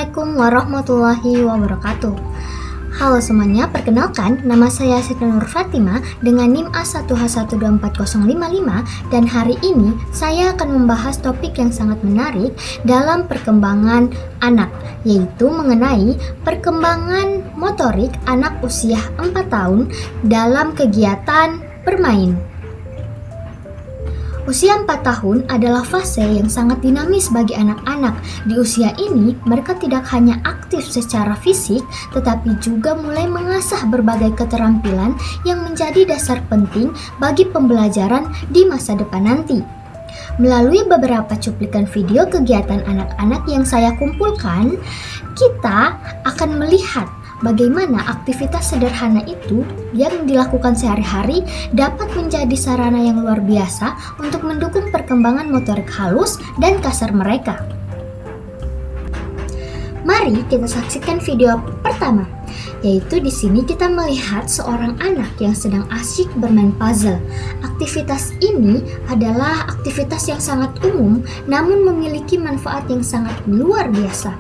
Assalamualaikum warahmatullahi wabarakatuh. Halo semuanya, perkenalkan nama saya Siti Nur Fatima dengan NIM A1H1240555 dan hari ini saya akan membahas topik yang sangat menarik dalam perkembangan anak, yaitu mengenai perkembangan motorik anak usia 4 tahun dalam kegiatan bermain. Usia 4 tahun adalah fase yang sangat dinamis bagi anak-anak. Di usia ini, mereka tidak hanya aktif secara fisik, tetapi juga mulai mengasah berbagai keterampilan yang menjadi dasar penting bagi pembelajaran di masa depan nanti. Melalui beberapa cuplikan video kegiatan anak-anak yang saya kumpulkan, kita akan melihat bagaimana aktivitas sederhana itu yang dilakukan sehari-hari dapat menjadi sarana yang luar biasa untuk mendukung perkembangan motorik halus dan kasar mereka. Mari kita saksikan video pertama, yaitu di sini kita melihat seorang anak yang sedang asyik bermain puzzle. Aktivitas ini adalah aktivitas yang sangat umum namun memiliki manfaat yang sangat luar biasa.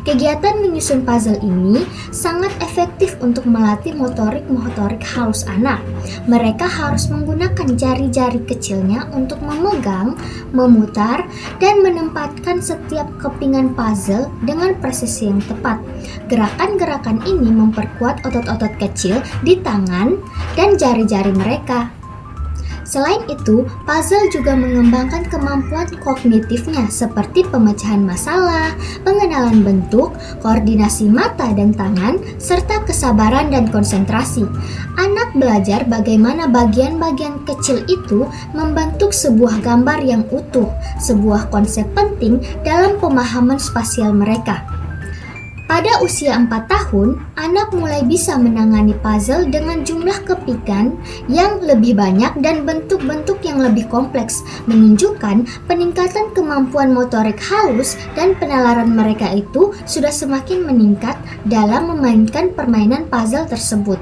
Kegiatan menyusun puzzle ini sangat efektif untuk melatih motorik halus anak. Mereka harus menggunakan jari-jari kecilnya untuk memegang, memutar, dan menempatkan setiap kepingan puzzle dengan presisi yang tepat. Gerakan-gerakan ini memperkuat otot-otot kecil di tangan dan jari-jari mereka. Selain itu, puzzle juga mengembangkan kemampuan kognitifnya seperti pemecahan masalah, pengenalan bentuk, koordinasi mata dan tangan, serta kesabaran dan konsentrasi. Anak belajar bagaimana bagian-bagian kecil itu membentuk sebuah gambar yang utuh, sebuah konsep penting dalam pemahaman spasial mereka. Pada usia 4 tahun, anak mulai bisa menangani puzzle dengan jumlah kepingan yang lebih banyak dan bentuk-bentuk yang lebih kompleks, menunjukkan peningkatan kemampuan motorik halus dan penalaran mereka itu sudah semakin meningkat dalam memainkan permainan puzzle tersebut.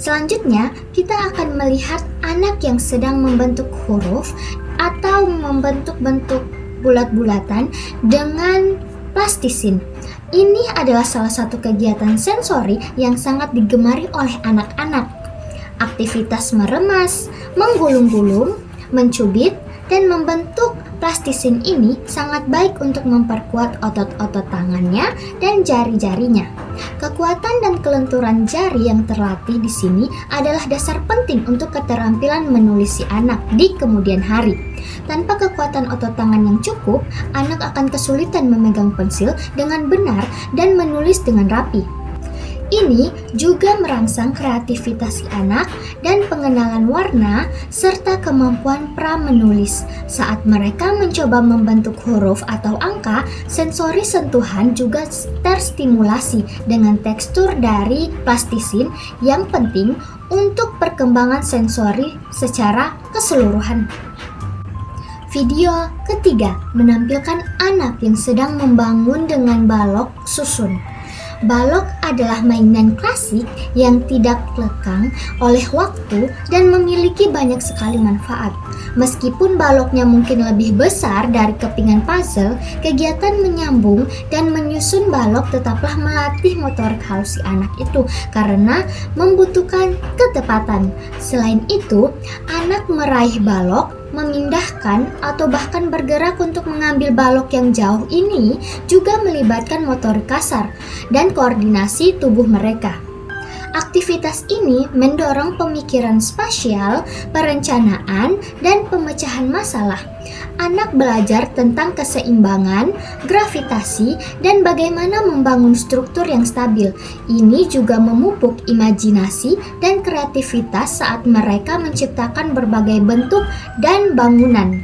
Selanjutnya, kita akan melihat anak yang sedang membentuk huruf atau membentuk bentuk bulat-bulatan dengan plastisin. Ini adalah salah satu kegiatan sensori yang sangat digemari oleh anak-anak. Aktivitas meremas, menggulung-gulung, mencubit, dan membentuk plastisin ini sangat baik untuk memperkuat otot-otot tangannya dan jari-jarinya. Kekuatan dan kelenturan jari yang terlatih di sini adalah dasar penting untuk keterampilan menulis si anak di kemudian hari. Tanpa kekuatan otot tangan yang cukup, anak akan kesulitan memegang pensil dengan benar dan menulis dengan rapi. Ini juga merangsang kreativitas si anak dan pengenalan warna serta kemampuan pra-menulis. Saat mereka mencoba membentuk huruf atau angka, sensori sentuhan juga terstimulasi dengan tekstur dari plastisin yang penting untuk perkembangan sensori secara keseluruhan. Video ketiga menampilkan anak yang sedang membangun dengan balok susun. Balok adalah mainan klasik yang tidak lekang oleh waktu dan memiliki banyak sekali manfaat. Meskipun baloknya mungkin lebih besar dari kepingan puzzle, kegiatan menyambung dan menyusun balok tetaplah melatih motorik halus si anak itu karena membutuhkan ketepatan. Selain itu, anak meraih balok, memindahkan atau bahkan bergerak untuk mengambil balok yang jauh ini juga melibatkan motorik kasar dan koordinasi tubuh mereka. Aktivitas ini mendorong pemikiran spasial, perencanaan, dan pemecahan masalah. Anak belajar tentang keseimbangan, gravitasi, dan bagaimana membangun struktur yang stabil. Ini juga memupuk imajinasi dan kreativitas saat mereka menciptakan berbagai bentuk dan bangunan.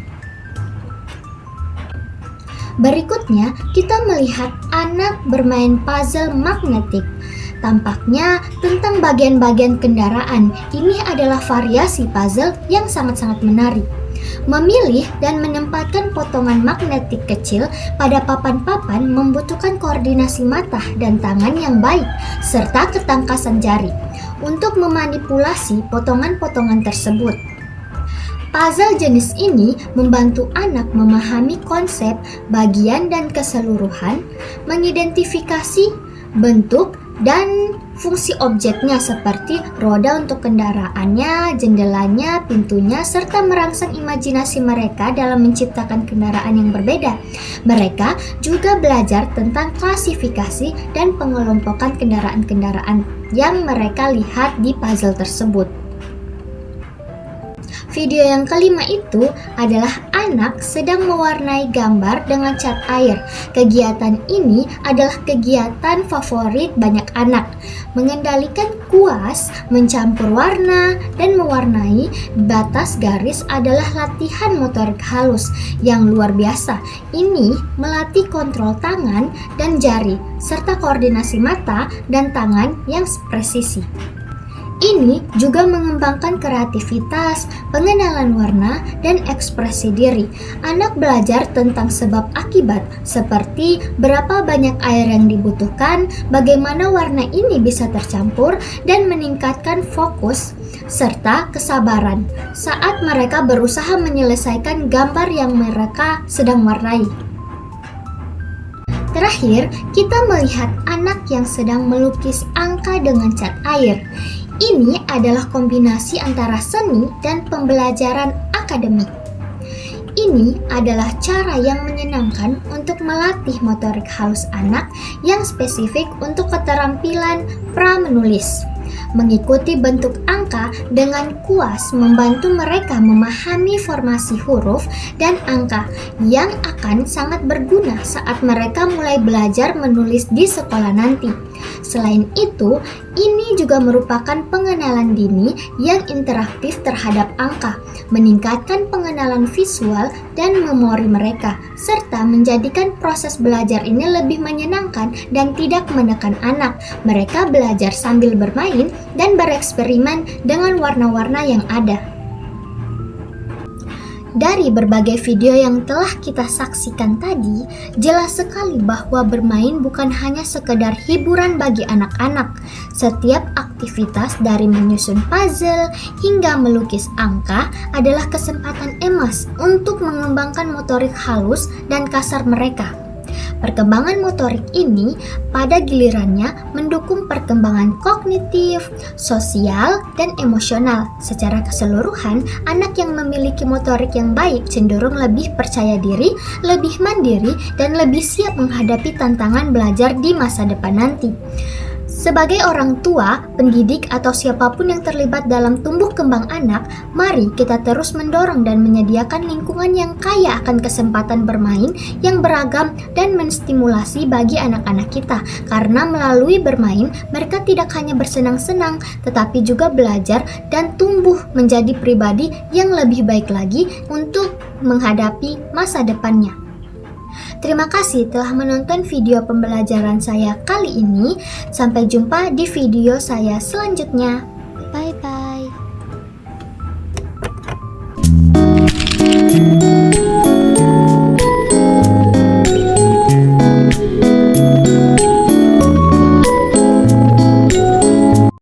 Berikutnya, kita melihat anak bermain puzzle magnetik. Tampaknya tentang bagian-bagian kendaraan. Ini adalah variasi puzzle yang sangat-sangat menarik. Memilih dan menempatkan potongan magnetik kecil pada papan-papan membutuhkan koordinasi mata dan tangan yang baik, serta ketangkasan jari untuk memanipulasi potongan-potongan tersebut. Puzzle jenis ini membantu anak memahami konsep, bagian, dan keseluruhan, mengidentifikasi bentuk dan fungsi objeknya seperti roda untuk kendaraannya, jendelanya, pintunya, serta merangsang imajinasi mereka dalam menciptakan kendaraan yang berbeda. Mereka juga belajar tentang klasifikasi dan pengelompokan kendaraan-kendaraan yang mereka lihat di puzzle tersebut. Video yang kelima itu adalah anak sedang mewarnai gambar dengan cat air. Kegiatan ini adalah kegiatan favorit banyak anak. Mengendalikan kuas, mencampur warna, dan mewarnai batas garis adalah latihan motorik halus yang luar biasa. Ini melatih kontrol tangan dan jari, serta koordinasi mata dan tangan yang presisi. Ini juga mengembangkan kreativitas, pengenalan warna, dan ekspresi diri. Anak belajar tentang sebab akibat, seperti berapa banyak air yang dibutuhkan, bagaimana warna ini bisa tercampur, dan meningkatkan fokus serta kesabaran saat mereka berusaha menyelesaikan gambar yang mereka sedang warnai. Terakhir, kita melihat anak yang sedang melukis angka dengan cat air. Ini adalah kombinasi antara seni dan pembelajaran akademik. Ini adalah cara yang menyenangkan untuk melatih motorik halus anak yang spesifik untuk keterampilan pra-menulis. Mengikuti bentuk angka dengan kuas membantu mereka memahami formasi huruf dan angka yang akan sangat berguna saat mereka mulai belajar menulis di sekolah nanti. Selain itu, ini juga merupakan pengenalan dini yang interaktif terhadap angka, meningkatkan pengenalan visual dan memori mereka, serta menjadikan proses belajar ini lebih menyenangkan dan tidak menekan anak. Mereka belajar sambil bermain dan bereksperimen dengan warna-warna yang ada. Dari berbagai video yang telah kita saksikan tadi, jelas sekali bahwa bermain bukan hanya sekedar hiburan bagi anak-anak. Setiap aktivitas dari menyusun puzzle hingga melukis angka adalah kesempatan emas untuk mengembangkan motorik halus dan kasar mereka. Perkembangan motorik ini pada gilirannya mendukung perkembangan kognitif, sosial, dan emosional. Secara keseluruhan, anak yang memiliki motorik yang baik cenderung lebih percaya diri, lebih mandiri, dan lebih siap menghadapi tantangan belajar di masa depan nanti. Sebagai orang tua, pendidik, atau siapapun yang terlibat dalam tumbuh kembang anak, mari kita terus mendorong dan menyediakan lingkungan yang kaya akan kesempatan bermain yang beragam dan menstimulasi bagi anak-anak kita. Karena melalui bermain, mereka tidak hanya bersenang-senang, tetapi juga belajar dan tumbuh menjadi pribadi yang lebih baik lagi untuk menghadapi masa depannya. Terima kasih telah menonton video pembelajaran saya kali ini. Sampai jumpa di video saya selanjutnya. Bye-bye.